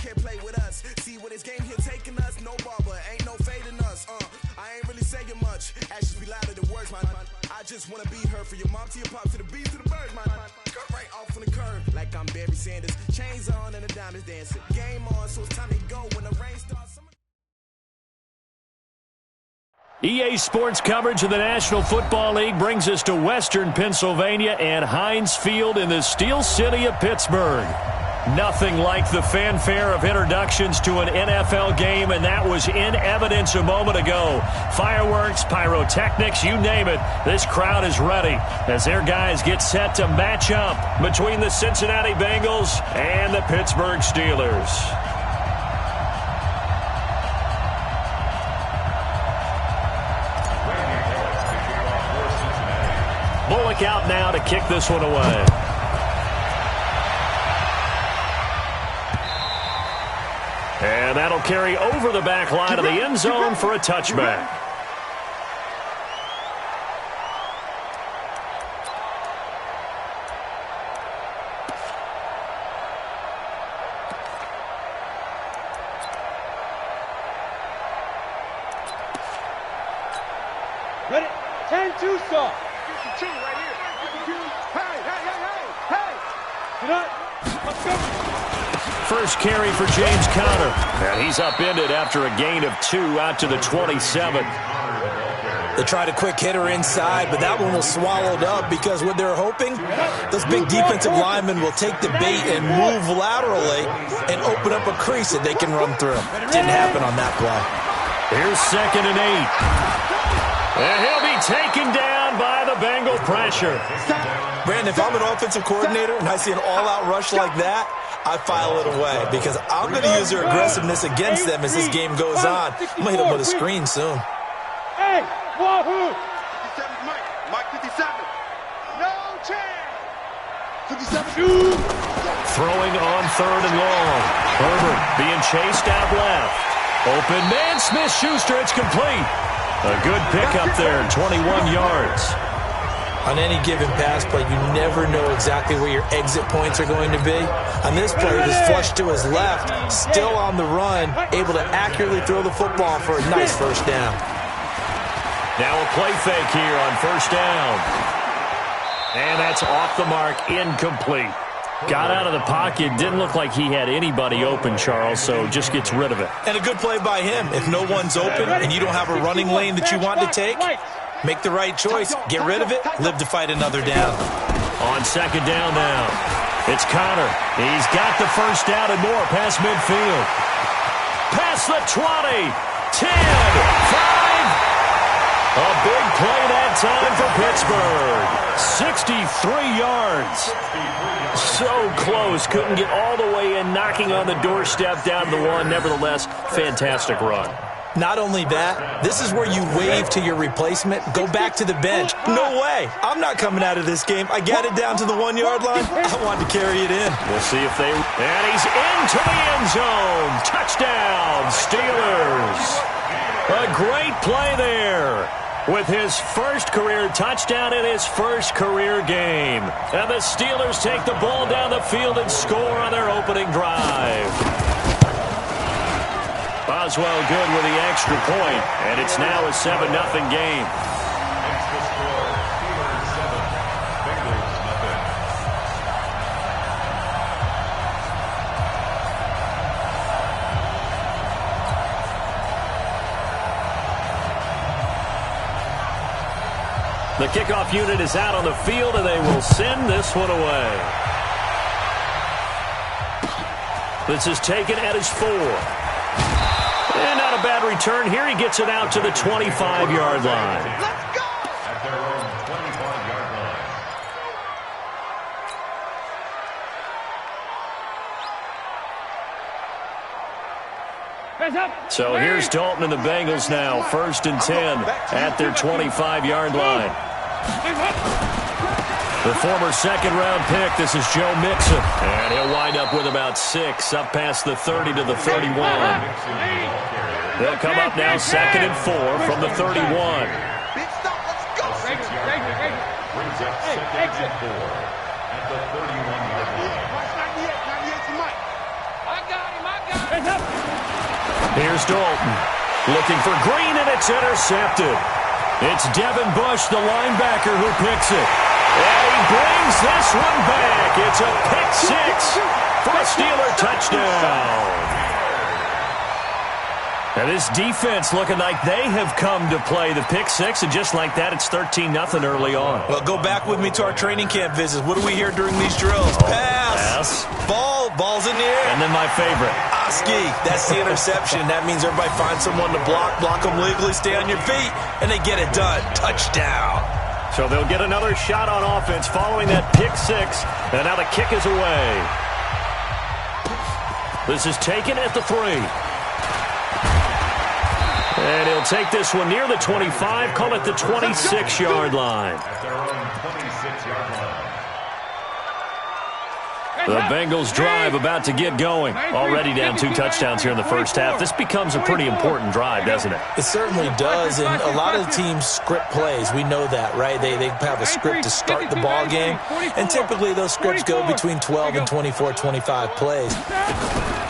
can't play with us. See where this game here taking us, no barber, ain't no fading us. I ain't really saying much. Actions be louder than words, man. I just wanna be heard, for your mom to your pop, to the beast, to the birds, man. Cut right off on the curb, like I'm Barry Sanders. Chains on and the diamonds dancing. Game on, so it's time to go when the rain starts. EA Sports coverage of the National Football League brings us to Western Pennsylvania and Heinz Field in the Steel City of Pittsburgh. Nothing like the fanfare of introductions to an NFL game, and that was in evidence a moment ago. Fireworks, pyrotechnics, you name it. This crowd is ready as their guys get set to match up between the Cincinnati Bengals and the Pittsburgh Steelers. Bullock out now to kick this one away. And that'll carry over the back line of the end zone for a touchback. Ready? 10-2 stop. First carry for James Conner. And he's upended after a gain of 2 out to the 27. They tried a quick hitter inside, but that one was swallowed up because what they're hoping, those big defensive linemen will take the bait and move laterally and open up a crease that they can run through. Didn't happen on that play. Here's 2nd and 8. And he'll be taken down by the Bengal pressure. Brandon, if I'm an offensive coordinator and I see an all-out rush like that, I file it away because I'm going to use their aggressiveness against them as this game goes on. I'm going to hit them with a screen soon. Hey, Wahoo! 57, Mike 57. No chance. 57. Throwing on 3rd and long. Herbert being chased out left. Open man, Smith-Schuster, it's complete. A good pickup there, 21 yards. On any given pass play, you never know exactly where your exit points are going to be. On this play, it was flushed to his left, still on the run, able to accurately throw the football for a nice first down. Now a play fake here on 1st down. And that's off the mark, incomplete. Got out of the pocket, didn't look like he had anybody open, Charles, so just gets rid of it. And a good play by him. If no one's open and you don't have a running lane that you want to take, make the right choice. Get rid of it. Live to fight another down. On 2nd down now, it's Conner. He's got the first down and more past midfield. Past the 20, 10, 5. A big play that time for Pittsburgh. 63 yards. So close. Couldn't get all the way in, knocking on the doorstep down to the 1. Nevertheless, fantastic run. Not only that, this is where you wave to your replacement, go back to the bench. No way. I'm not coming out of this game. I got it down to the 1-yard line. I wanted to carry it in. We'll see if they... And he's into the end zone. Touchdown, Steelers. A great play there. With his first career touchdown in his first career game. And the Steelers take the ball down the field and score on their opening drive. Boswell good with the extra point, and it's now a 7-0 game. The kickoff unit is out on the field, and they will send this one away. This is taken at his 4. And not a bad return here. He gets it out to the 25-yard line. Let's go! At their own 25-yard line. So here's Dalton and the Bengals now. 1st and 10 at their 25-yard line. The former 2nd-round pick, this is Joe Mixon. And he'll wind up with about 6, up past the 30 to the 31. They'll come up now 2nd and 4 from the 31. Big stop, let's go! Brings up 2nd and 4 at the 31-yard line. Watch 98 to Mike. I got him, I got him. Here's Dalton. Looking for Green, and it's intercepted. It's Devin Bush, the linebacker, who picks it. And he brings this one back. It's a pick six for a Steeler touchdown. Now this defense looking like they have come to play the pick six, and just like that, it's 13-0 early on. Well, go back with me to our training camp visits. What do we hear during these drills? Pass. Ball's in the air. And then my favorite. Oski, that's the interception. That means everybody finds someone to block them legally, stay on your feet, and they get it done. Touchdown. So they'll get another shot on offense following that pick six, and now the kick is away. This is taken at the 3. And he'll take this one near the 25, call it the 26-yard line. At their own 26-yard line. The Bengals drive about to get going. Already down 2 touchdowns here in the first half. This becomes a pretty important drive, doesn't it? It certainly does, and a lot of teams script plays. We know that, right? They have a script to start the ball game, and typically those scripts go between 12 and 24, 25 plays.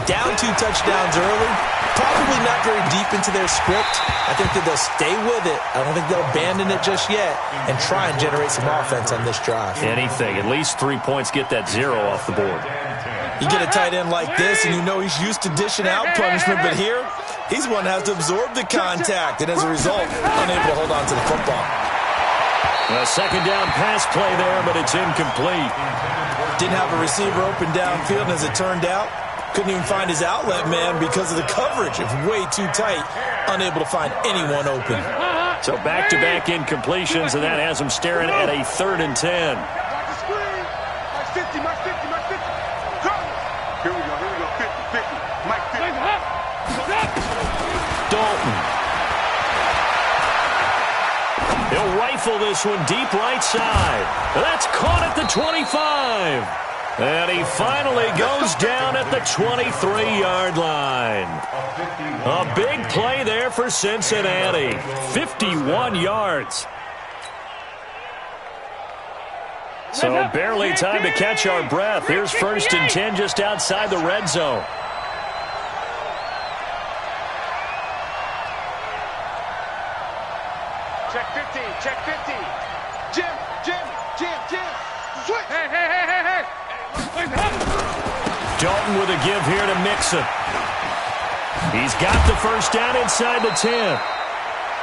Down 2 touchdowns early, probably not very deep into their script. I think that they'll stay with it. I don't think they'll abandon it just yet and try and generate some offense on this drive. Anything. At least 3 points, get that 0 off the board. You get a tight end like this, and you know he's used to dishing out punishment, but here, he's one that has to absorb the contact, and as a result, unable to hold on to the football. A second down pass play there, but it's incomplete. Didn't have a receiver open downfield, and as it turned out, couldn't even find his outlet man because of the coverage. It's way too tight, unable to find anyone open. So back-to-back incompletions, and that has him staring at a 3rd and 10. Mike 50, Mike 50, Mike 50. Here we go, 50, 50. Mike 50. Dalton. He'll rifle this one deep right side. That's caught at the 25. And he finally goes down at the 23-yard line. A big play there for Cincinnati. 51 yards. So barely time to catch our breath. Here's 1st and 10 just outside the red zone. Check 50, check 50. Jim. Switch. Hey. Dalton with a give here to Mixon. He's got the first down inside the 10.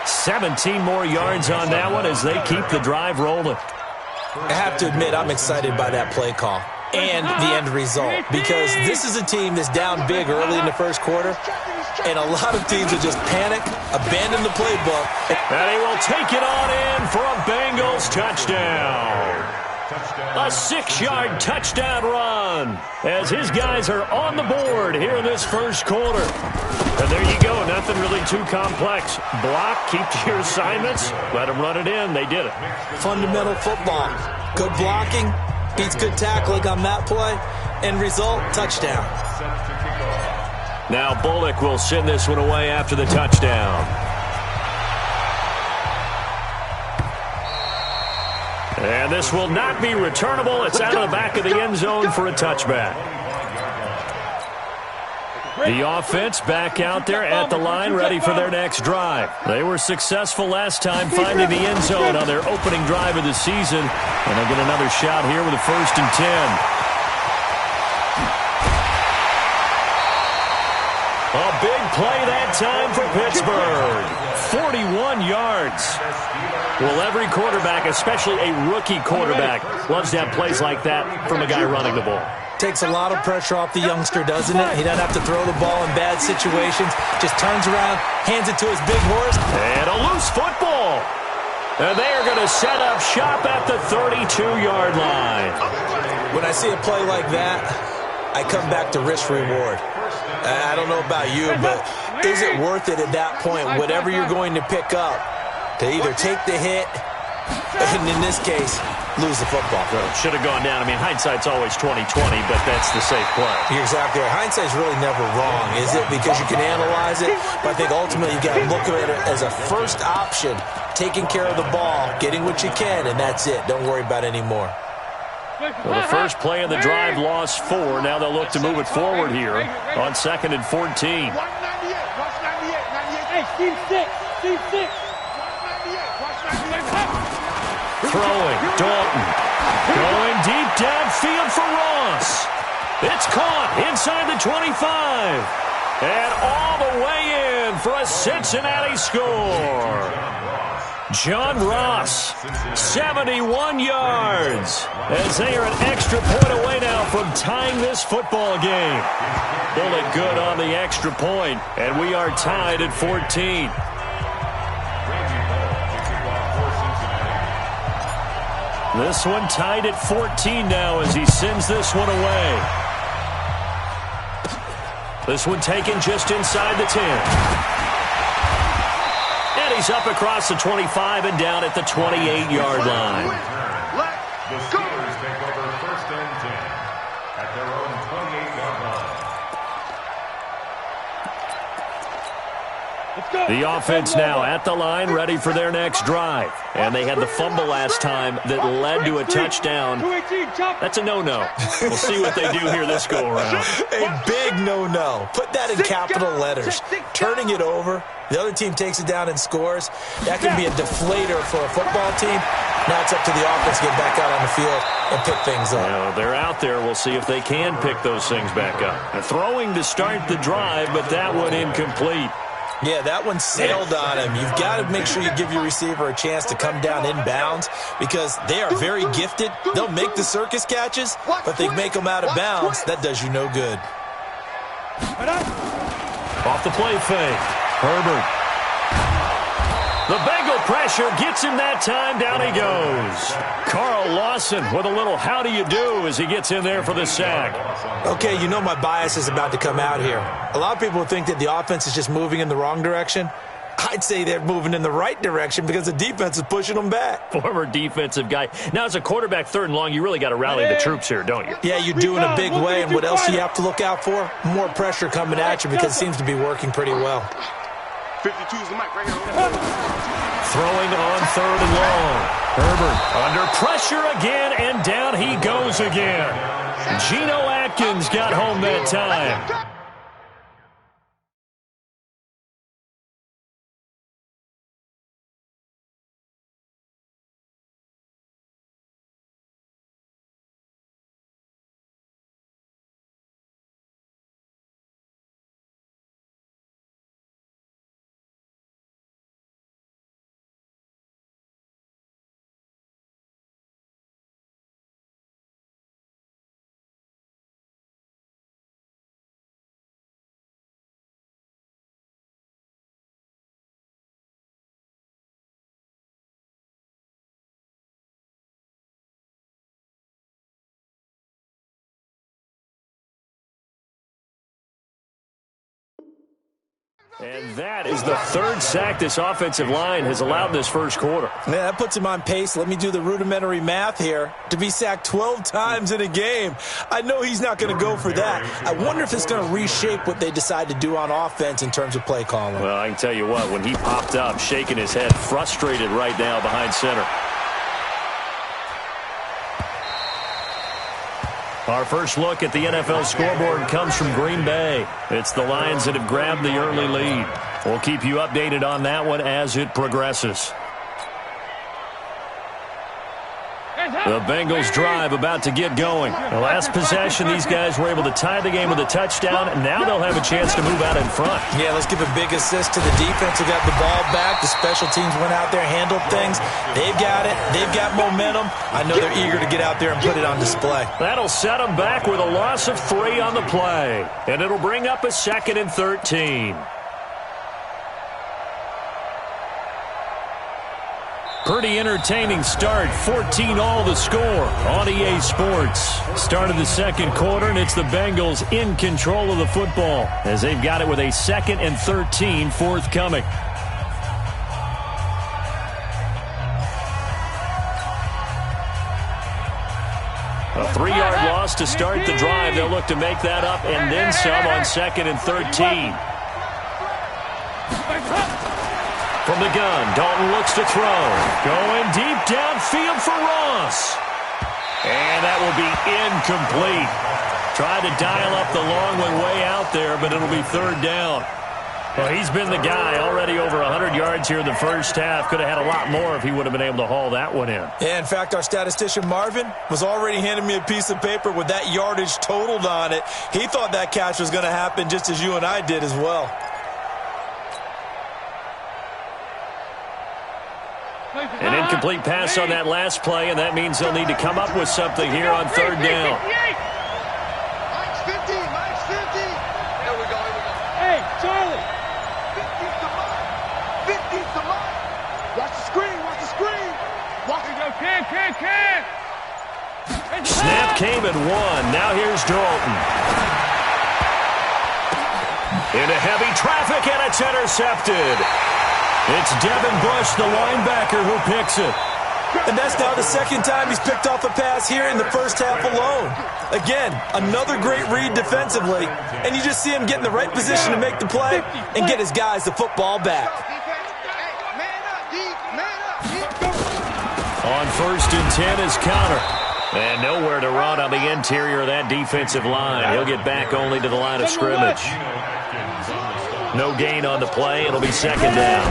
17 more yards on that one as they keep the drive rolling. I have to admit, I'm excited by that play call and the end result, because this is a team that's down big early in the first quarter, and a lot of teams will just panic, abandon the playbook. And he will take it on in for a Bengals touchdown. A 6-yard touchdown run as his guys are on the board here in this first quarter. And there you go, nothing really too complex. Block, keep to your assignments, let them run it in. They did it. Fundamental football. Good blocking beats good tackling on that play. End result, touchdown. Now Bullock will send this one away after the touchdown. And this will not be returnable. It's out of the back of the end zone for a touchback. The offense back out there at the line, ready for their next drive. They were successful last time finding the end zone on their opening drive of the season. And they'll get another shot here with a 1st and 10. A big play that time for Pittsburgh. 41 yards. Well, every quarterback, especially a rookie quarterback, loves to have plays like that from a guy running the ball. Takes a lot of pressure off the youngster, doesn't it? He doesn't have to throw the ball in bad situations. Just turns around, hands it to his big horse. And a loose football. And they are going to set up shop at the 32-yard line. When I see a play like that, I come back to risk-reward. I don't know about you, but is it worth it at that point, whatever you're going to pick up, to either take the hit, and in this case, lose the football? Well, should have gone down. I mean, hindsight's always 20/20, but that's the safe play. You're exactly right. Hindsight's really never wrong, is it? Because you can analyze it, but I think ultimately you got to look at it as a first option, taking care of the ball, getting what you can, and that's it. Don't worry about any more. Well, the first play of the drive lost 4. Now they'll look to move it forward here on 2nd and 14. Team 6. Team 6. Throwing, Dalton. Going deep downfield for Ross. It's caught inside the 25. And all the way in for a Cincinnati score. John Ross, 71 yards, as they are an extra point away now from tying this football game. Bullet good on the extra point, and we are tied at 14. This one tied at 14 now as he sends this one away. This one taken just inside the 10. And he's up across the 25 and down at the 28-yard line. The Steelers take over first and 10 at their own 28-yard line. The offense now at the line, ready for their next drive. And they had the fumble last time that led to a touchdown. That's a no-no. We'll see what they do here this go-around. A big no-no. Put that in capital letters. Turning it over, the other team takes it down and scores. That can be a deflator for a football team. Now it's up to the offense to get back out on the field and pick things up. Well, they're out there. We'll see if they can pick those things back up. Throwing to start the drive, but that one incomplete. Yeah, that one sailed on him. You've got to make sure you give your receiver a chance to come down inbounds because they are very gifted. They'll make the circus catches, but if they make them out of bounds, that does you no good. Off the play fake. Herbert. The Bengal pressure gets him that time. Down he goes. Carl Lawson with a little how do you do as he gets in there for the sack. Okay, you know my bias is about to come out here. A lot of people think that the offense is just moving in the wrong direction. I'd say they're moving in the right direction because the defense is pushing them back. Former defensive guy. Now, as a quarterback, 3rd and long, you really got to rally the troops here, don't you? Yeah, you do in a big way. And what else do you have to look out for? More pressure coming at you because it seems to be working pretty well. 52 is the mic right here. Throwing on 3rd and long. Herbert under pressure again, and down he goes again. Geno Atkins got home that time. And that is the 3rd sack this offensive line has allowed this first quarter. Man, that puts him on pace. Let me do the rudimentary math here. To be sacked 12 times in a game, I know he's not going to go for that. I wonder if it's going to reshape what they decide to do on offense in terms of play calling. Well, I can tell you what, when he popped up, shaking his head, frustrated right now behind center. Our first look at the NFL scoreboard comes from Green Bay. It's the Lions that have grabbed the early lead. We'll keep you updated on that one as it progresses. The Bengals drive about to get going. The last possession, these guys were able to tie the game with a touchdown, and now they'll have a chance to move out in front. Yeah, let's give a big assist to the defense who got the ball back. The special teams went out there, handled things. They've got it. They've got momentum. I know they're eager to get out there and put it on display. That'll set them back with a loss of 3 on the play, and it'll bring up a 2nd and 13. Pretty entertaining start. 14-all the score on EA Sports. Start of the second quarter, and it's the Bengals in control of the football as they've got it with a 2nd and 13 forthcoming. A 3-yard loss to start the drive. They'll look to make that up and then some on 2nd and 13. From the gun, Dalton looks to throw. Going deep downfield for Ross. And that will be incomplete. Tried to dial up the long one way out there, but it'll be 3rd down. Well, he's been the guy, already over 100 yards here in the first half. Could have had a lot more if he would have been able to haul that one in. Yeah, in fact, our statistician Marvin was already handing me a piece of paper with that yardage totaled on it. He thought that catch was going to happen just as you and I did as well. An incomplete pass on that last play, and that means they'll need to come up with something here on third down. Mike's 50. Mike's 50. Here we go. Hey, Charlie. 50's the mark. 50's the mark. Watch the screen. Watch the screen. Watch it. Can. Snap came at one. Now here's Dalton. Into heavy traffic, and it's intercepted. It's Devin Bush, the linebacker, who picks it. And that's now the second time he's picked off a pass here in the first half alone. Again, another great read defensively, and you just see him get in the right position to make the play and get his guys the football back. On 1st and 10 is Connor. And nowhere to run on the interior of that defensive line. He'll get back only to the line of scrimmage. No gain on the play. It'll be second down.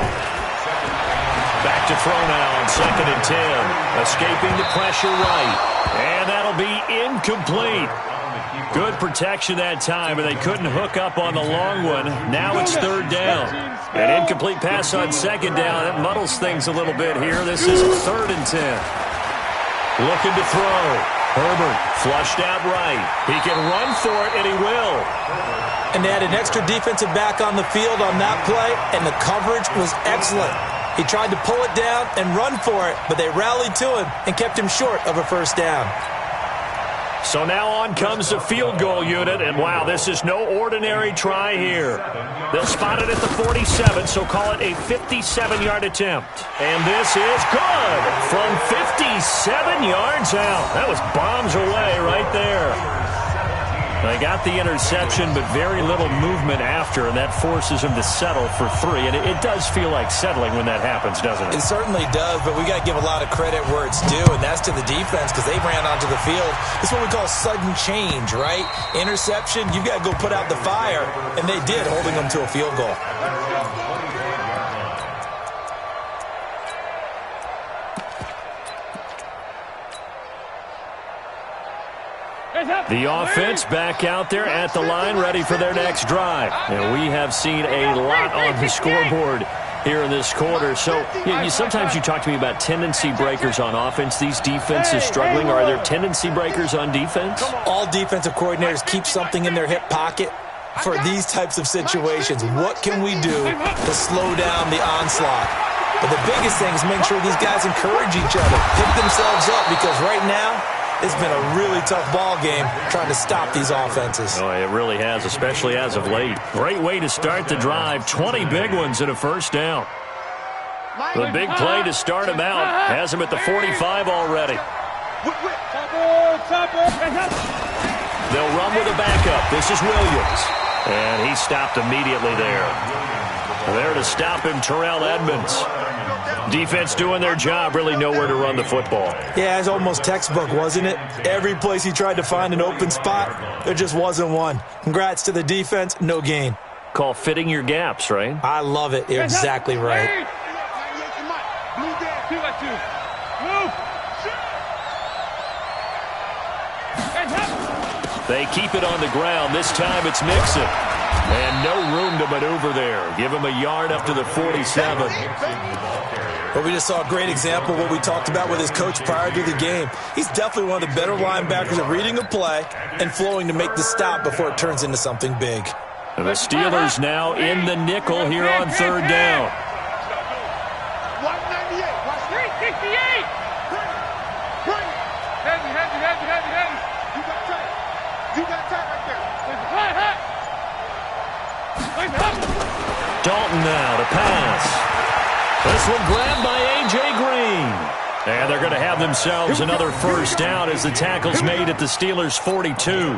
Back to throw now on 2nd and 10. Escaping the pressure right. And that'll be incomplete. Good protection that time, and they couldn't hook up on the long one. Now it's third down. An incomplete pass on second down. That muddles things a little bit here. This is 3rd and 10. Looking to throw. Herbert flushed out right. He can run for it, and he will. And they had an extra defensive back on the field on that play, and the coverage was excellent. He tried to pull it down and run for it, but they rallied to him and kept him short of a first down. So now on comes the field goal unit, and wow, this is no ordinary try here. They'll spot it at the 47, so call it a 57-yard attempt. And this is good from 57 yards out. That was bombs away right there. They got the interception, but very little movement after, and that forces him to settle for 3. And it does feel like settling when that happens, doesn't it? It certainly does, but we got to give a lot of credit where it's due, and that's to the defense because they ran onto the field. It's what we call sudden change, right? Interception, you've got to go put out the fire, and they did, holding them to a field goal. The offense back out there at the line, ready for their next drive. And we have seen a lot on the scoreboard here in this quarter. So sometimes you talk to me about tendency breakers on offense. These defenses struggling. Are there tendency breakers on defense? All defensive coordinators keep something in their hip pocket for these types of situations. What can we do to slow down the onslaught? But the biggest thing is make sure these guys encourage each other, pick themselves up, because right now, it's been a really tough ball game trying to stop these offenses. Oh, it really has, especially as of late. Great way to start the drive. 20 big ones and a first down. The big play to start him out has him at the 45 already. They'll run with a backup. This is Williams. And he stopped immediately there. There to stop him, Terrell Edmonds. Defense doing their job, really nowhere to run the football. Yeah, it's almost textbook, wasn't it? Every place he tried to find an open spot, there just wasn't one. Congrats to the defense, no gain. Call fitting your gaps, right? I love it. You're exactly right. They keep it on the ground. This time it's Mixon. And no room to maneuver there. Give him a yard up to the 47. Well, we just saw a great example of what we talked about with his coach prior to the game. He's definitely one of the better linebackers at reading a play and flowing to make the stop before it turns into something big. And the Steelers now in the nickel here on third down. 198. Watch 368. Bring it. Heavy. You got tight right there. Dalton now to pass. This one grabbed by A.J. Green. And they're going to have themselves another first down as the tackle's made at the Steelers' 42.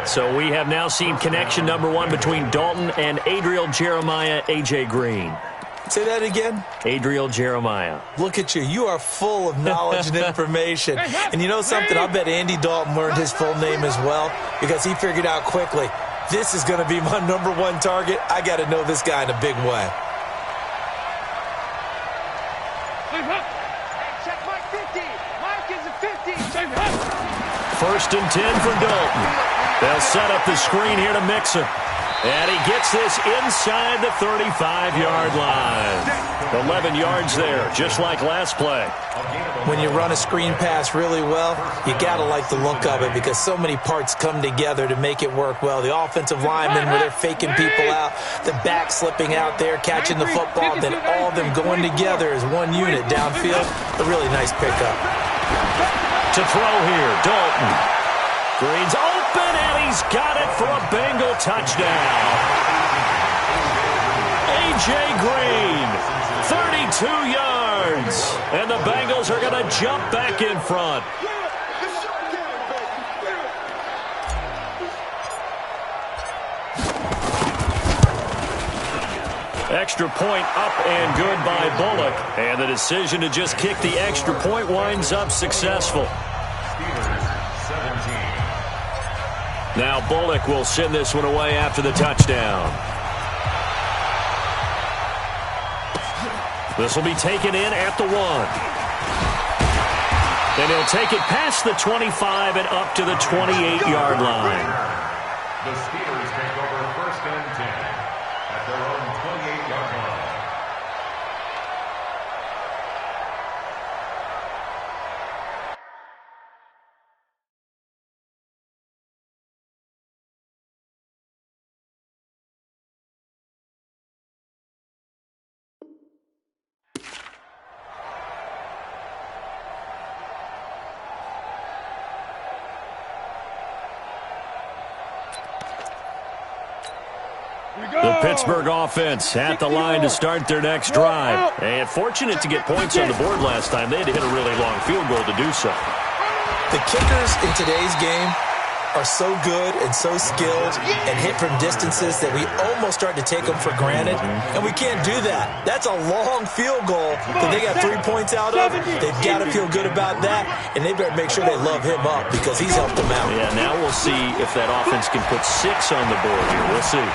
So we have now seen connection number 1 between Dalton and Adriel Jeremiah, A.J. Green. Say that again? Adriel Jeremiah. Look at you. You are full of knowledge and information. And you know something? I bet Andy Dalton learned his full name as well because he figured out quickly. this is going to be my #1 target. I got to know this guy in a big way. Check Mike 50. Mike is a 50. First and 10 for Dalton. They'll set up the screen here to mix it. And he gets this inside the 35-yard line. 11 yards there, just like last play. When you run a screen pass really well, you got to like the look of it because so many parts come together to make it work well. The offensive linemen, where they're faking people out, the back slipping out there, catching the football, then all of them going together as one unit downfield. A really nice pickup. To throw here, Dalton. Green's open, and he's got it for a Bengal touchdown. A.J. Green, 32 yards. And the Bengals are going to jump back in front. Extra point up and good by Bullock. And the decision to just kick the extra point winds up successful. Now Bullock will send this one away after the touchdown. This will be taken in at the 1. And he'll take it past the 25 and up to the 28-yard line. The Steelers take over first and 10 at their own 28-yard line. The Pittsburgh offense at the line to start their next drive. And fortunate to get points on the board last time. They had to hit a really long field goal to do so. The kickers in today's game are so good and so skilled and hit from distances that we almost start to take them for granted, and we can't do that. That's a long field goal that they got 3 points out of. They've got to feel good about that, and they better make sure they love him up because he's helped them out. Yeah, now we'll see if that offense can put 6 on the board here. We'll see.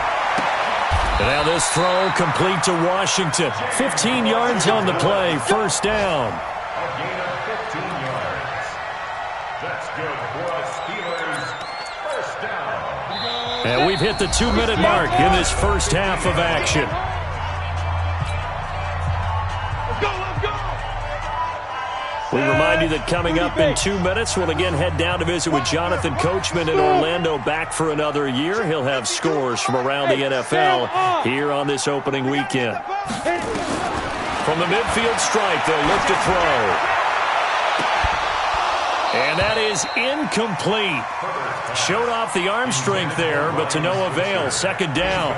And now this throw complete to Washington. 15 yards on the play, first down. A gain of 15 yards. That's good for a Steelers first down. And we've hit the 2-minute mark in this first half of action. We remind you that coming up in 2 minutes, we'll again head down to visit with Jonathan Coachman in Orlando, back for another year. He'll have scores from around the NFL here on this opening weekend. From the midfield stripe, they'll look to throw. And that is incomplete. Showed off the arm strength there, but to no avail. Second down.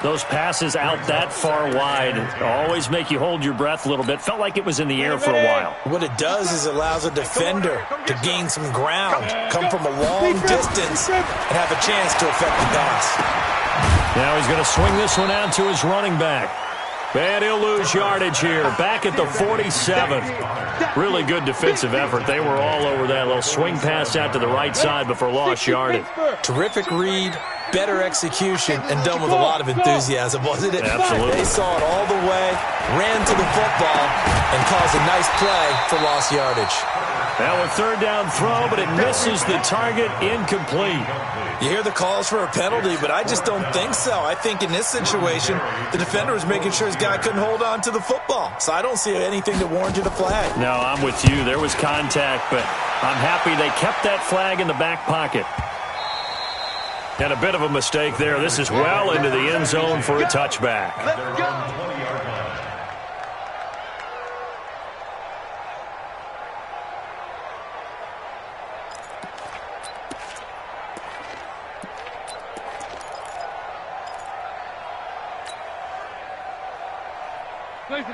Those passes out that far wide always make you hold your breath a little bit. Felt like it was in the air for a while. What it does is it allows a defender to gain some ground, come from a long distance, and have a chance to affect the pass. Now he's going to swing this one out to his running back. And he'll lose yardage here. Back at the 47. Really good defensive effort. They were all over that little swing pass out to the right side before lost yardage. Terrific read, better execution, and done with a lot of enthusiasm, wasn't it? Absolutely. They saw it all the way, ran to the football, and caused a nice play for lost yardage. Now a third down throw, but it misses the target, incomplete. You hear the calls for a penalty, but I just don't think so. I think in this situation, the defender was making sure his guy couldn't hold on to the football. So I don't see anything that warranted a flag. No, I'm with you. There was contact, but I'm happy they kept that flag in the back pocket. And a bit of a mistake there. This is well into the end zone for a touchback. Let's go. 20-yard line.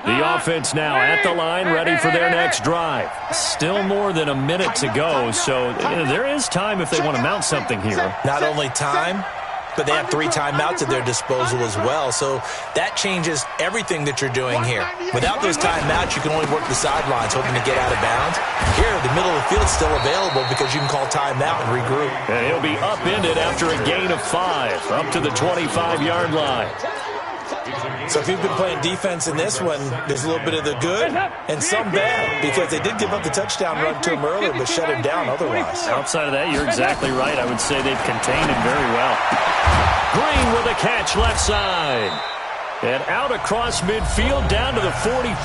The offense now at the line, ready for their next drive. Still more than a minute to go, so there is time if they want to mount something here. Not only time, but they have 3 timeouts at their disposal as well. So that changes everything that you're doing here. Without those timeouts, you can only work the sidelines, hoping to get out of bounds. Here, the middle of the field is still available because you can call timeout and regroup. And he'll be upended after a gain of 5, up to the 25-yard line. So if you've been playing defense in this one, there's a little bit of the good and some bad, because they did give up the touchdown run to him earlier, but shut him down otherwise. Outside of that, you're exactly right. I would say they've contained him very well. Green with a catch left side. And out across midfield down to the 45.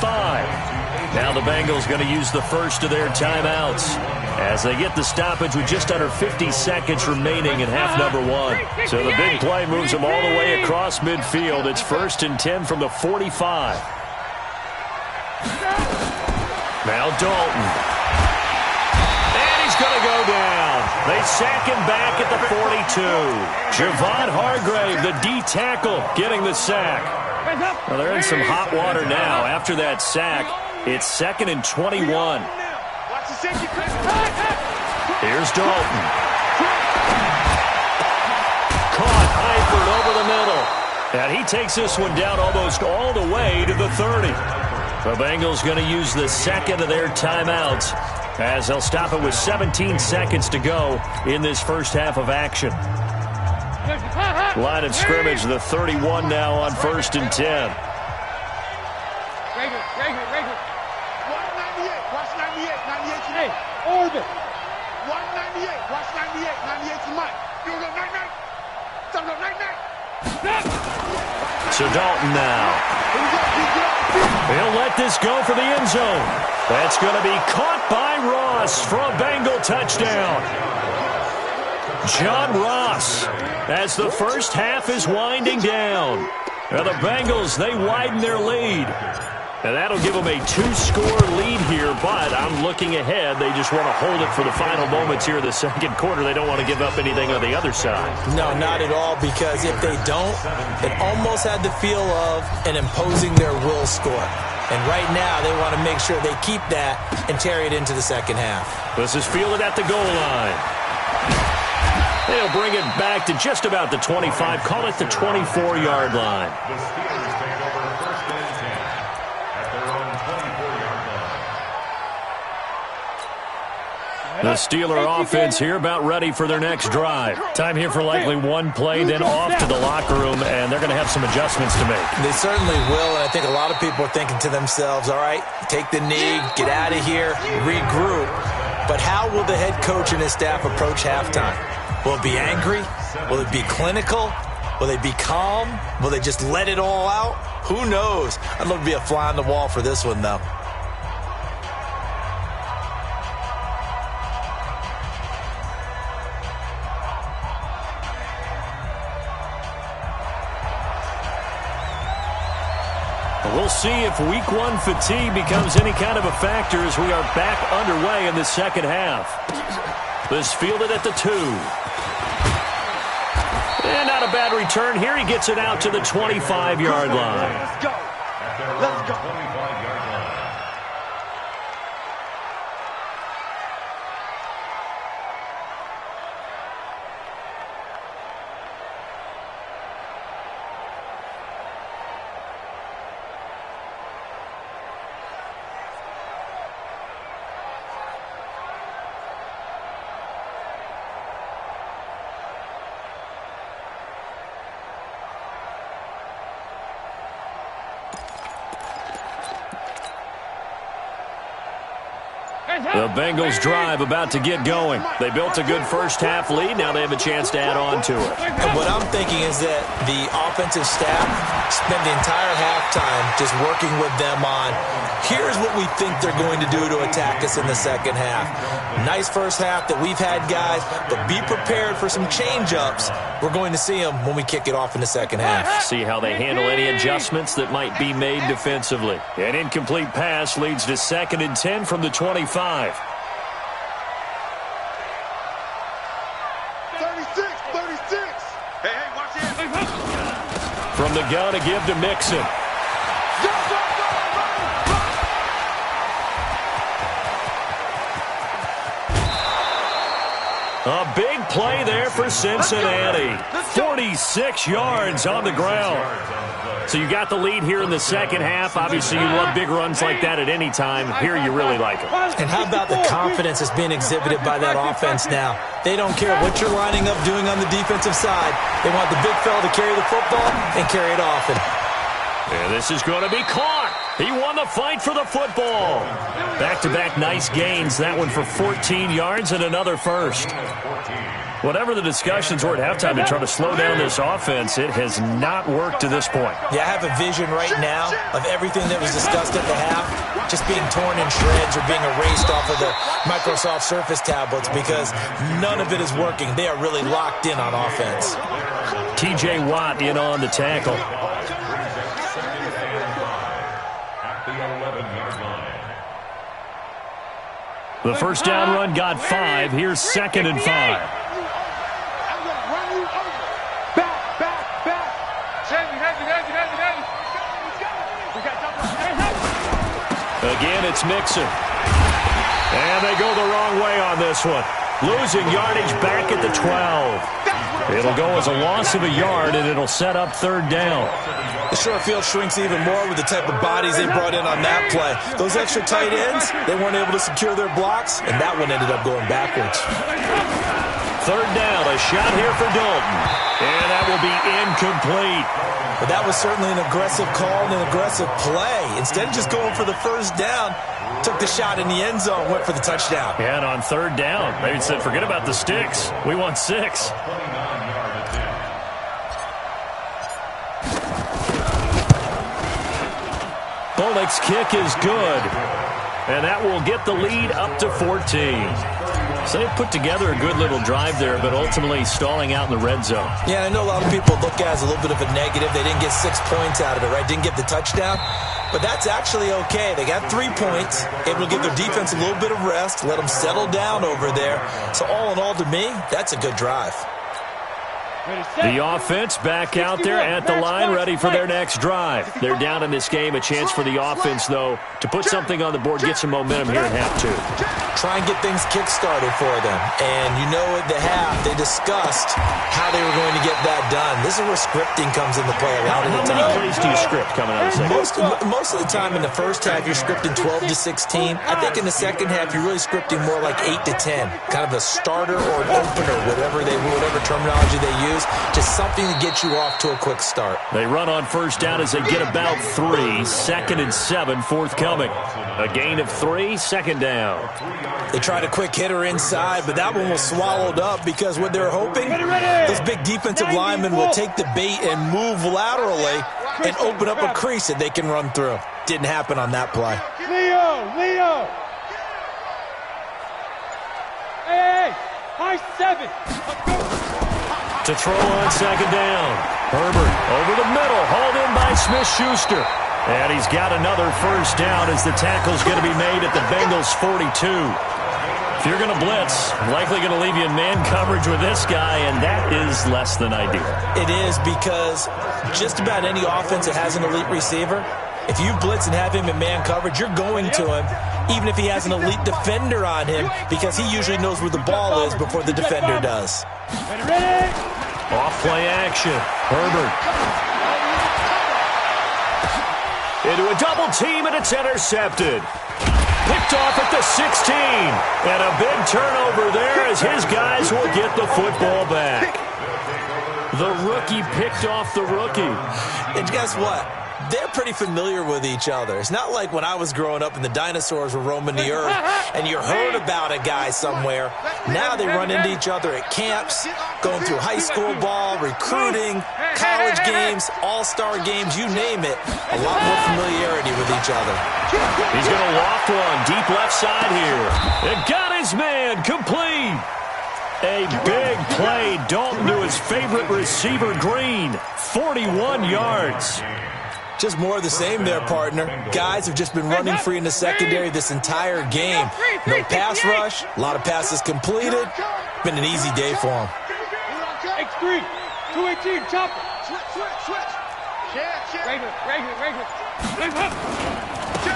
Now the Bengals going to use the first of their timeouts as they get the stoppage with just under 50 seconds remaining in half number 1. So the big play moves them all the way across midfield. It's 1st and 10 from the 45. Now Dalton. And he's going to go down. They sack him back at the 42. Javon Hargrave, the D tackle, getting the sack. Well, they're in some hot water now. After that sack, it's 2nd and 21. Here's Dalton. Caught Eifert over the middle. And he takes this one down almost all the way to the 30. The Bengals going to use the second of their timeouts as they'll stop it with 17 seconds to go in this first half of action. Line of scrimmage, the 31 now on 1st and 10. Right here. Watch 98. Watch 98. 98 to Mike. Orbit. Watch 98. Watch 98. 98 to Mike. You go night-night. Stop go night-night. So Dalton now. He'll let this go for the end zone. That's going to be caught by Ross for a Bengal touchdown. John Ross, as the first half is winding down. Now the Bengals, they widen their lead. And that'll give them a 2-score lead here, but I'm looking ahead. They just want to hold it for the final moments here in the second quarter. They don't want to give up anything on the other side. No, not at all, because if they don't, it almost had the feel of an imposing their will score. And right now, they want to make sure they keep that and carry it into the second half. This is fielded at the goal line. They'll bring it back to just about the 25, call it the 24-yard line. The Steelers take over 1st and 10 at their own 24-yard line. The Steeler offense here about ready for their next drive. Time here for likely one play, then off to the locker room, and they're going to have some adjustments to make. They certainly will, and I think a lot of people are thinking to themselves, all right, take the knee, get out of here, regroup. But how will the head coach and his staff approach halftime? Will it be angry? Will it be clinical? Will they be calm? Will they just let it all out? Who knows? I'd love to be a fly on the wall for this one, though. We'll see if week 1 fatigue becomes any kind of a factor as we are back underway in the second half. This fielded at the 2. And not a bad return here. He gets it out to the 25-yard line. Let's go. Let's go. 25-yard line. The Bengals drive about to get going. They built a good first half lead. Now they have a chance to add on to it. And what I'm thinking is that the offensive staff spent the entire halftime just working with them on, here's what we think they're going to do to attack us in the second half. Nice first half that we've had, guys, but be prepared for some change-ups. We're going to see them when we kick it off in the second half. See how they handle any adjustments that might be made defensively. An incomplete pass leads to 2nd and 10 from the 25. 36. Hey, watch it. From the gun to give to Mixon. A big play there for Cincinnati. 46 yards on the ground. So you got the lead here in the second half. Obviously, you love big runs like that at any time. Here, you really like them. And how about the confidence that's being exhibited by that offense now? They don't care what you're lining up doing on the defensive side. They want the big fella to carry the football and carry it often. And this is going to be caught. He won the fight for the football. Back-to-back nice gains. That one for 14 yards and another first. Whatever the discussions were at halftime to try to slow down this offense, it has not worked to this point. Yeah, I have a vision right now of everything that was discussed at the half just being torn in shreds or being erased off of the Microsoft Surface tablets because none of it is working. They are really locked in on offense. T.J. Watt in on the tackle. The first down run got 5. Here's 2nd and 5. I'm going to run you over. Back. Again, it's Mixon. And they go the wrong way on this one. Losing yardage back at the 12. It'll go as a loss of a yard, and it'll set up 3rd down. The short field shrinks even more with the type of bodies they brought in on that play. Those extra tight ends, they weren't able to secure their blocks, and that one ended up going backwards. 3rd down, a shot here for Dalton. And that will be incomplete. But that was certainly an aggressive call and an aggressive play. Instead of just going for the first down, took the shot in the end zone, went for the touchdown. And on 3rd down, they said, forget about the sticks. We want 6. Bullock's kick is good. And that will get the lead up to 14. So they put together a good little drive there, but ultimately stalling out in the red zone. Yeah, I know a lot of people look at it as a little bit of a negative. They didn't get 6 points out of it, right? Didn't get the touchdown. But that's actually okay. They got 3 points, able to give their defense a little bit of rest, let them settle down over there. So all in all, to me, that's a good drive. The offense back out there at the line, ready for their next drive. They're down in this game. A chance for the offense, though, to put something on the board, get some momentum here at half 2. Try and get things kick-started for them. And you know at the half, they discussed how they were going to get that done. This is where scripting comes into play a lot of the time. How many plays do you script coming out of the second? Most of the time in the first half, you're scripting 12 to 16. I think in the second half, you're really scripting more like 8 to 10. Kind of a starter or an opener, whatever terminology they use. Just something to get you off to a quick start. They run on first down as they get about 3. 2nd and 7 forthcoming. A gain of 3, 2nd down. They tried a quick hitter inside, but that one was swallowed up because what they're hoping, those big defensive linemen will take the bait and move laterally and open up a crease that they can run through. Didn't happen on that play. Leo! Hey! High 7! To throw on 2nd down. Herbert over the middle, hauled in by Smith-Schuster. And he's got another first down as the tackle's going to be made at the Bengals' 42. If you're going to blitz, likely going to leave you in man coverage with this guy, and that is less than ideal. It is because just about any offense that has an elite receiver, if you blitz and have him in man coverage, you're going to him, even if he has an elite defender on him, because he usually knows where the ball is before the defender does. Off play action. Herbert. Into a double team, and it's intercepted. Picked off at the 16. And a big turnover there as his guys will get the football back. The rookie picked off the rookie. And guess what? They're pretty familiar with each other. It's not like when I was growing up and the dinosaurs were roaming the earth and you heard about a guy somewhere. Now they run into each other at camps, going through high school ball, recruiting, college games, all-star games, you name it. A lot more familiarity with each other. He's going to loft one deep left side here. It got his man complete. A big play. Dalton to his favorite receiver, Green. 41 yards. Just more of the same there, partner. Guys have just been running free in the secondary this entire game. No pass rush, a lot of passes completed. Been an easy day for them. X3, 218, chopper. Switch. Regular.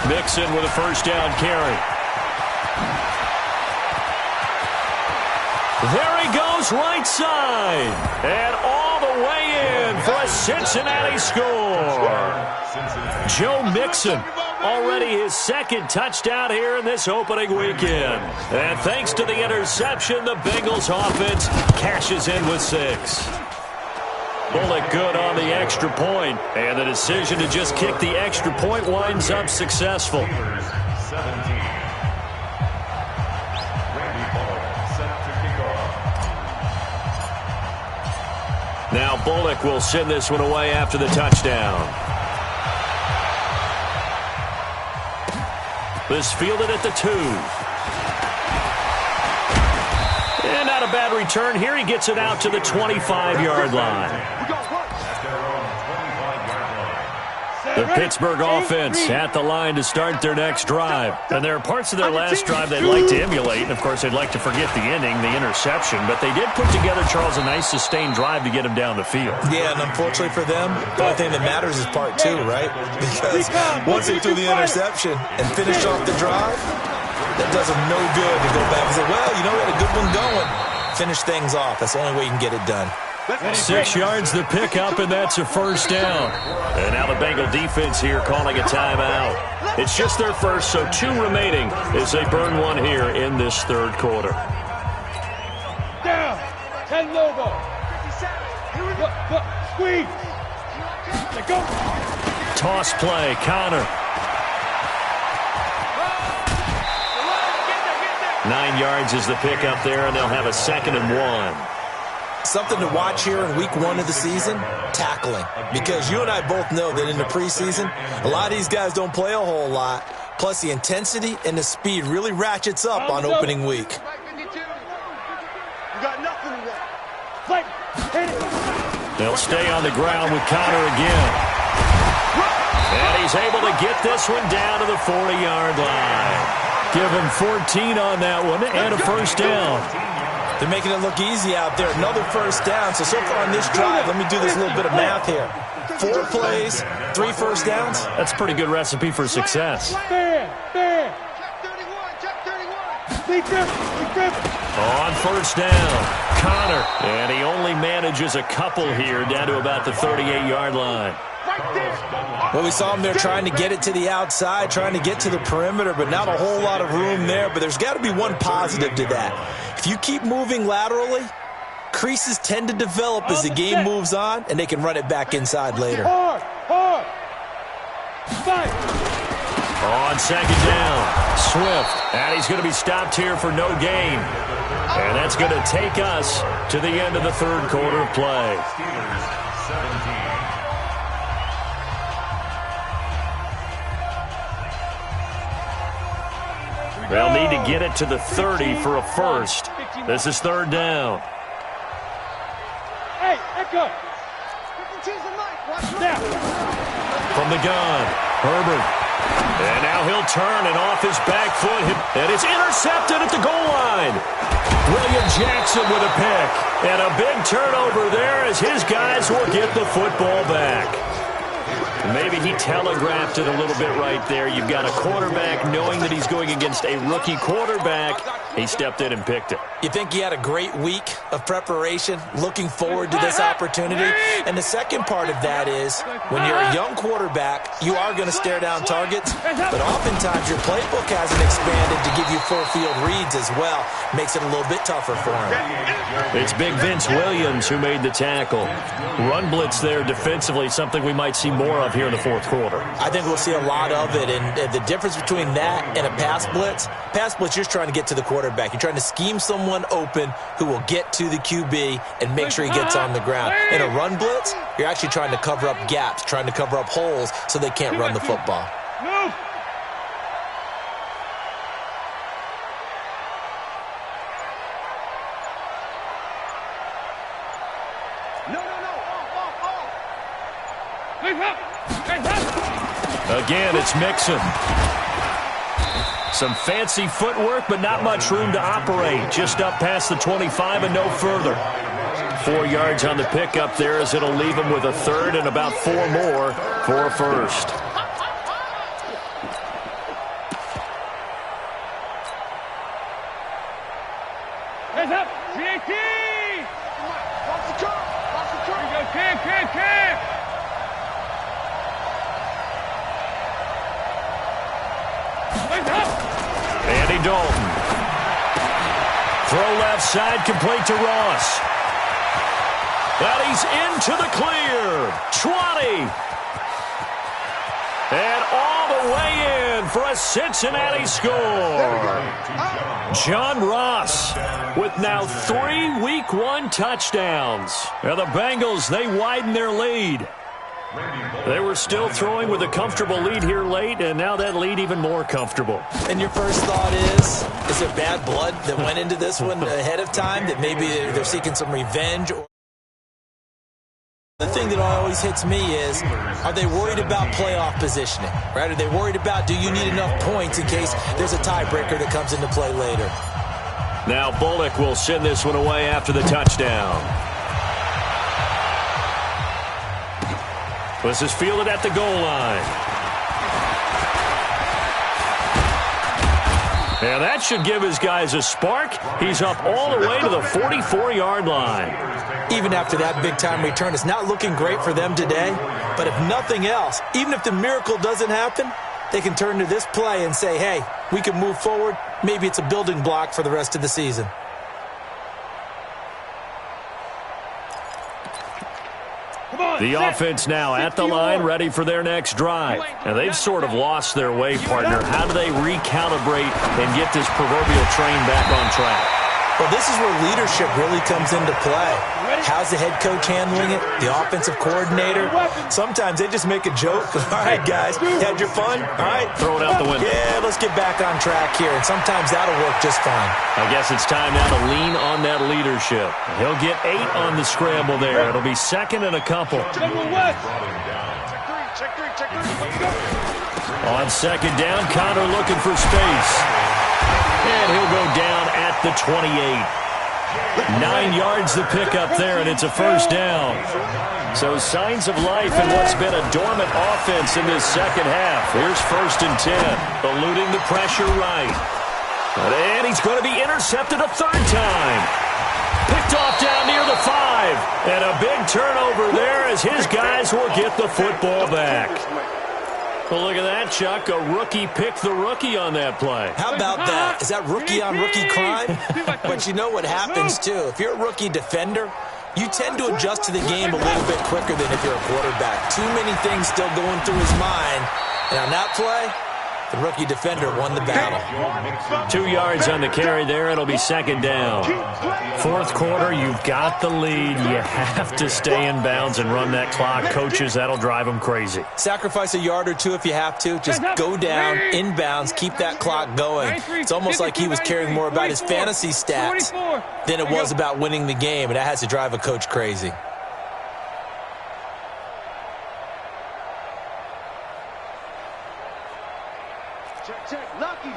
Mixon with a first down carry. There he goes right side. And all the way in for a Cincinnati score. Joe Mixon, already his second touchdown here in this opening weekend. And thanks to the interception, the Bengals offense cashes in with 6. Bullock good on the extra point, and the decision to just kick the extra point winds up successful. Now Bullock will send this one away after the touchdown. This fielded at the 2. And not a bad return here. He gets it out to the 25-yard line. The Pittsburgh offense at the line to start their next drive. And there are parts of their last drive they'd like to emulate. And, of course, they'd like to forget the ending, the interception. But they did put together, Charles, a nice sustained drive to get him down the field. Yeah, and unfortunately for them, the only thing that matters is part 2, right? Because once they threw the interception and finished off the drive, that does them no good to go back and say, well, you know, we had a good one going. Finish things off. That's the only way you can get it done. 6 yards the pickup, and that's a first down. And now the Bengal defense here calling a timeout. It's just their first, so 2 remaining as they burn one here in this third quarter. Down. 10 Lobo. Look. Squeeze. Let go. Toss play. Connor. 9 yards is the pickup there, and they'll have a 2nd and 1. Something to watch here in week 1 of the season, tackling. Because you and I both know that in the preseason, a lot of these guys don't play a whole lot. Plus, the intensity and the speed really ratchets up on opening week. They'll stay on the ground with Connor again. And he's able to get this one down to the 40-yard line. Give him 14 on that one and a first down. They're making it look easy out there. Another first down. So far on this drive, let me do this little bit of math here. 4 plays, 3 first downs. That's a pretty good recipe for success. On first down, Connor. And he only manages a couple here down to about the 38-yard line. Well, we saw him there trying to get it to the outside, trying to get to the perimeter, but not a whole lot of room there. But there's got to be one positive to that. If you keep moving laterally, creases tend to develop as the game moves on, and they can run it back inside later. Hard. On second down, Swift. And he's going to be stopped here for no gain. And that's going to take us to the end of the third quarter of play. They'll need to get it to the 30 for a first. This is third down. Hey, Echo. From the gun, Herbert. And now he'll turn and off his back foot. And it's intercepted at the goal line. William Jackson with a pick. And a big turnover there as his guys will get the football back. Maybe he telegraphed it a little bit right there. You've got a quarterback knowing that he's going against a rookie quarterback. He stepped in and picked it. You think he had a great week of preparation, looking forward to this opportunity? And the second part of that is, when you're a young quarterback, you are going to stare down targets, but oftentimes your playbook hasn't expanded to give you full field reads as well. Makes it a little bit tougher for him. It's big Vince Williams who made the tackle. Run blitz there defensively, something we might see more of here in the fourth quarter. I think we'll see a lot of it, and the difference between that and a pass blitz, you're trying to get to the quarterback. You're trying to scheme someone open who will get to the QB and make sure he gets on the ground. In a run blitz, you're actually trying to cover up gaps, trying to cover up holes so they can't run the football. Move. Again, it's Mixon. Some fancy footwork, but not much room to operate. Just up past the 25 and no further. 4 yards on the pickup there as it'll leave him with a third and about 4 more for a first. Hands up. CAT. Watch the curve. Watch the curve. Here you go. Kick. Hands up. Andy Dalton. Throw left side, complete to Ross. And he's into the clear. 20. And all the way in for a Cincinnati score. John Ross with now 3 Week 1 touchdowns. And the Bengals, they widen their lead. They were still throwing with a comfortable lead here late, and now that lead even more comfortable. And your first thought is there bad blood that went into this one ahead of time, that maybe they're seeking some revenge? The thing that always hits me is, are they worried about playoff positioning? Right? Are they worried about, do you need enough points in case there's a tiebreaker that comes into play later? Now Bullock will send this one away after the touchdown. This is fielded at the goal line. And that should give his guys a spark. He's up all the way to the 44-yard line. Even after that big-time return, it's not looking great for them today. But if nothing else, even if the miracle doesn't happen, they can turn to this play and say, hey, we can move forward. Maybe it's a building block for the rest of the season. The offense now at the line, ready for their next drive. And they've sort of lost their way, partner. How do they recalibrate and get this proverbial train back on track? Well, this is where leadership really comes into play. How's the head coach handling it? The offensive coordinator? Sometimes they just make a joke. All right, guys, had your fun? All right. Throw it out the window. Yeah, let's get back on track here. And sometimes that'll work just fine. I guess it's time now to lean on that leadership. He'll get 8 on the scramble there. It'll be second and a couple. On second down, Connor looking for space. And he'll go down at the 28. 9 yards the pickup there, and it's a first down. So signs of life in what's been a dormant offense in this second half. Here's 1st and 10, eluding the pressure right. And he's going to be intercepted a third time. Picked off down near the 5. And a big turnover there as his guys will get the football back. Well, look at that, Chuck. A rookie picked the rookie on that play. How about that? Is that rookie-on-rookie crime? But you know what happens, too. If you're a rookie defender, you tend to adjust to the game a little bit quicker than if you're a quarterback. Too many things still going through his mind. And on that play, the rookie defender won the battle. 2 yards on the carry there. It'll be second down. Fourth quarter, you've got the lead. You have to stay in bounds and run that clock. Coaches, that'll drive them crazy. Sacrifice a yard or two if you have to. Just go down, in bounds, keep that clock going. It's almost like he was caring more about his fantasy stats than it was about winning the game, and that has to drive a coach crazy. Check. Lucky.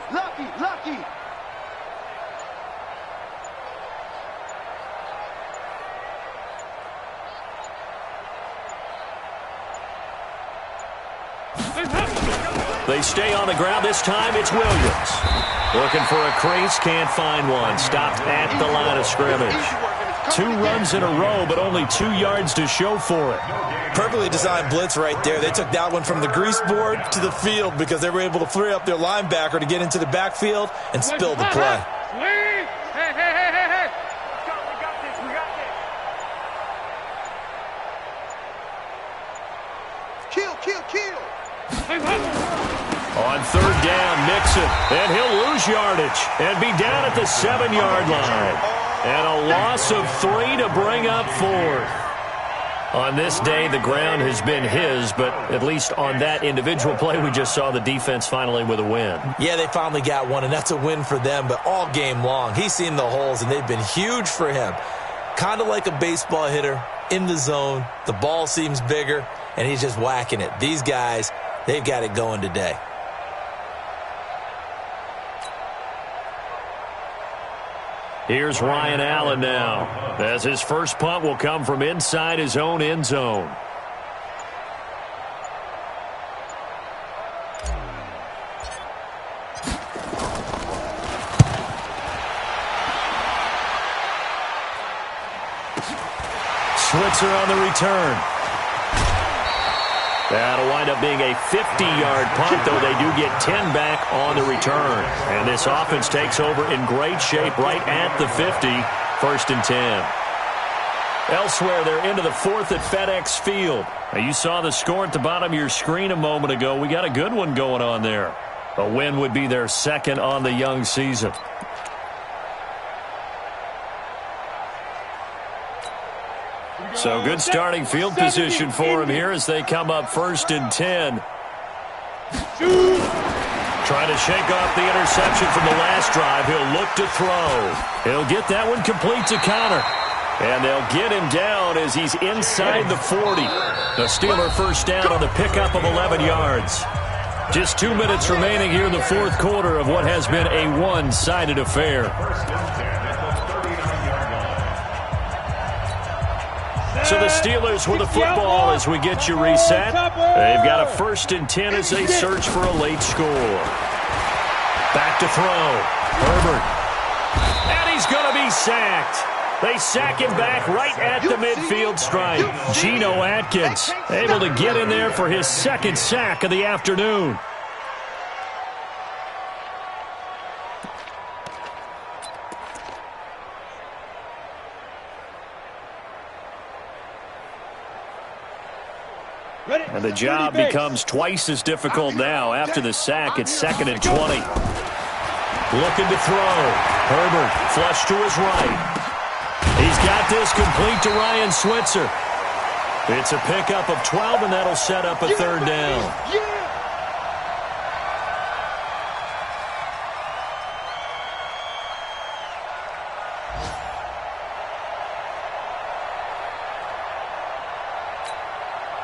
They stay on the ground. This time it's Williams. Looking for a crease, can't find one. Stopped at the line of scrimmage. 2 runs in a row, but only 2 yards to show for it. Perfectly designed blitz right there. They took that one from the grease board to the field because they were able to free up their linebacker to get into the backfield and spill the play. Hey. Kill. On third down, Mixon, and he'll lose yardage and be down at the 7-yard line. And a loss of 3 to bring up 4th. On this day, the ground has been his, but at least on that individual play, we just saw the defense finally with a win. Yeah, they finally got one, and that's a win for them, but all game long, he's seen the holes, and they've been huge for him. Kind of like a baseball hitter in the zone. The ball seems bigger, and he's just whacking it. These guys, they've got it going today. Here's Ryan Allen now, as his first punt will come from inside his own end zone. answer on the return. That'll wind up being a 50-yard punt, though they do get 10 back on the return. And this offense takes over in great shape right at the 50, 1st and 10. Elsewhere, they're into the 4th at FedEx Field. Now, you saw the score at the bottom of your screen a moment ago. We got a good one going on there. A win would be their 2nd on the young season. So good starting field position for him here as they come up 1st and 10. Trying to shake off the interception from the last drive. He'll look to throw. He'll get that one complete to Connor. And they'll get him down as he's inside the 40. The Steeler first down on the pickup of 11 yards. Just 2 minutes remaining here in the 4th quarter of what has been a one-sided affair. So the Steelers with the football as we get you reset. They've got a 1st and 10 as they search for a late score. Back to throw. Herbert. And he's going to be sacked. They sack him back right at the midfield stripe. Geno Atkins able to get in there for his 2nd sack of the afternoon. And the job becomes twice as difficult now after the sack. It's 2nd and 20. Looking to throw. Herbert flush to his right. He's got this complete to Ryan Switzer. It's a pickup of 12, and that'll set up a 3rd down.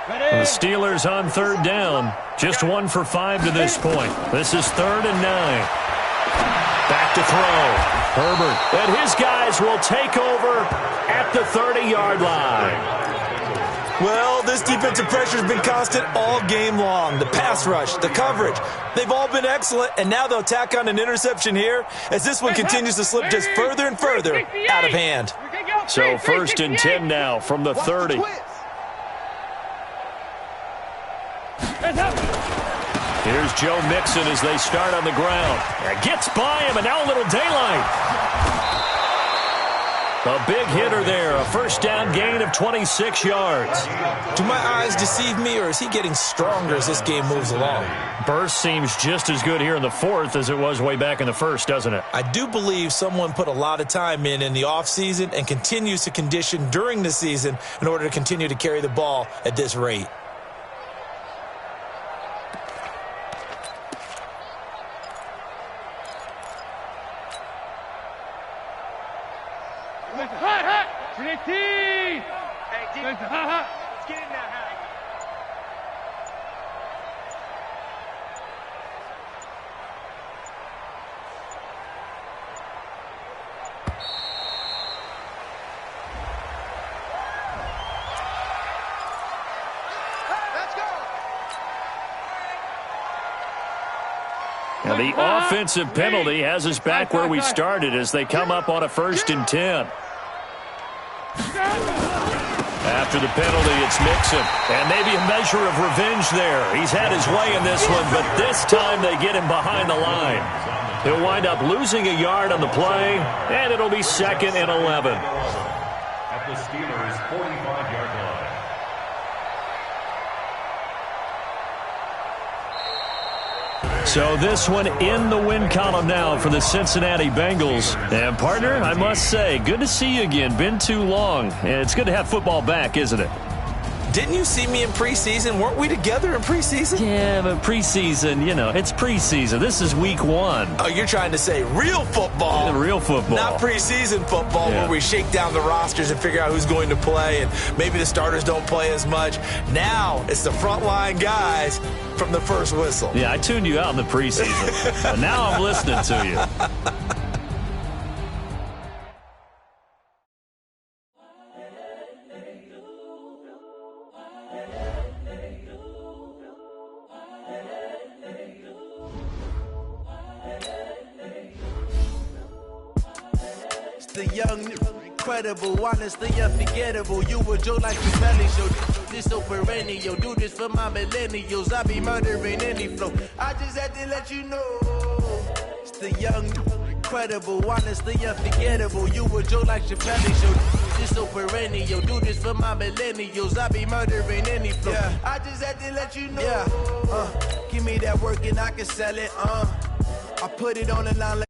The Steelers on 3rd down. Just 1 for 5 to this point. This is 3rd and 9. Back to throw. Herbert. And his guys will take over at the 30-yard line. Well, this defensive pressure has been constant all game long. The pass rush, the coverage, they've all been excellent, and now they'll tack on an interception here as this one continues to slip just further and further out of hand. So 1st and 10 now from the 30. Here's Joe Mixon as they start on the ground. Gets by him, and now a little daylight. A big hitter there, a 1st down gain of 26 yards. Do my eyes deceive me, or is he getting stronger as this game moves along? Burst seems just as good here in the 4th as it was way back in the 1st, doesn't it? I do believe someone put a lot of time in the offseason and continues to condition during the season in order to continue to carry the ball at this rate. And the offensive penalty has us back where we started as they come up on a 1st and 10. After the penalty, it's Mixon. And maybe a measure of revenge there. He's had his way in this one, but this time they get him behind the line. He'll wind up losing a yard on the play, and it'll be 2nd and 11. At the Steelers' 45-yard line. So this one in the win column now for the Cincinnati Bengals. And, partner, I must say, good to see you again. Been too long. It's good to have football back, isn't it? Didn't you see me in preseason? Weren't we together in preseason? Yeah, but preseason, it's preseason. This is week 1. Oh, you're trying to say real football. Yeah, real football. Not preseason football where we shake down the rosters and figure out who's going to play, and maybe the starters don't play as much. Now it's the frontline guys from the first whistle. Yeah, I tuned you out in the preseason. But now I'm listening to you. The young Credible, honestly unforgettable. You a joke like the belly show. This so perennial. Do this for my millennials. I be murdering any flow. I just had to let you know. It's the young, credible, honestly unforgettable. You a joke like the belly show. This so perennial. Do this for my millennials. I be murdering any flow. Yeah. I just had to let you know. Yeah. Give me that work and I can sell it. I put it on the line.